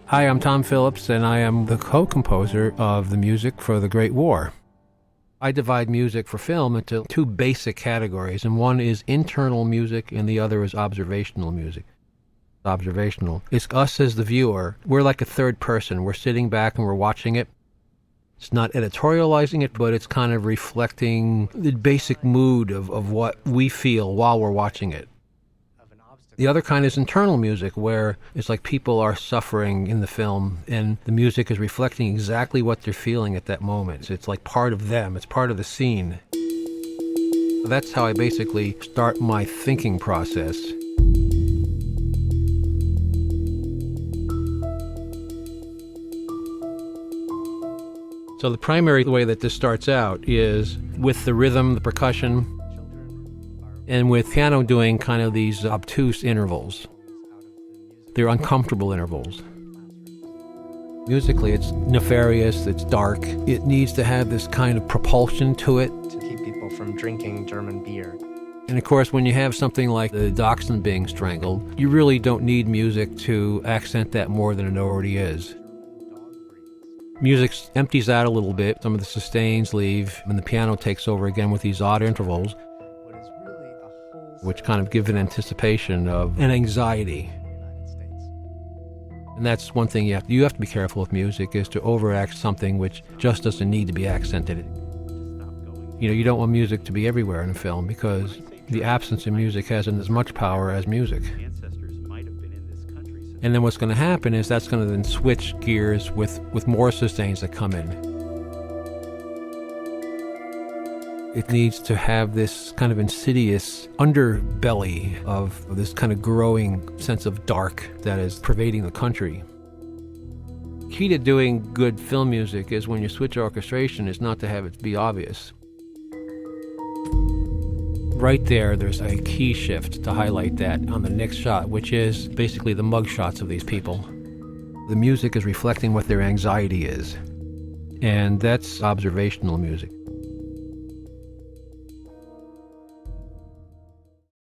Hi, I'm Tom Phillips, and I am the co-composer of the music for The Great War. I divide music for film into two basic categories, and one is internal music and the other is observational music. Observational. It's us as the viewer. We're like a third person. We're sitting back and we're watching it. It's not editorializing it, but it's kind of reflecting the basic mood of what we feel while we're watching it. The other kind is internal music, where it's like people are suffering in the film and the music is reflecting exactly what they're feeling at that moment. It's like part of them. It's part of the scene. That's how I basically start my thinking process. So the primary way that this starts out is with the rhythm, the percussion, and with piano doing kind of these obtuse intervals. They're uncomfortable intervals. Musically, it's nefarious, it's dark. It needs to have this kind of propulsion to it. To keep people from drinking German beer. And of course, when you have something like the dachshund being strangled, you really don't need music to accent that more than it already is. Music empties out a little bit, some of the sustains leave, and the piano takes over again with these odd intervals, which kind of give an anticipation of an anxiety. And that's one thing you have to be careful with music, is to overact something which just doesn't need to be accented. You know, you don't want music to be everywhere in a film, because the absence of music hasn't as much power as music. And then what's going to happen is that's going to then switch gears with more sustains that come in. It needs to have this kind of insidious underbelly of this kind of growing sense of dark that is pervading the country. Key to doing good film music is when you switch orchestration is not to have it be obvious. Right there's a key shift to highlight that on the next shot, which is basically the mug shots of these people. The music is reflecting what their anxiety is, and that's observational music.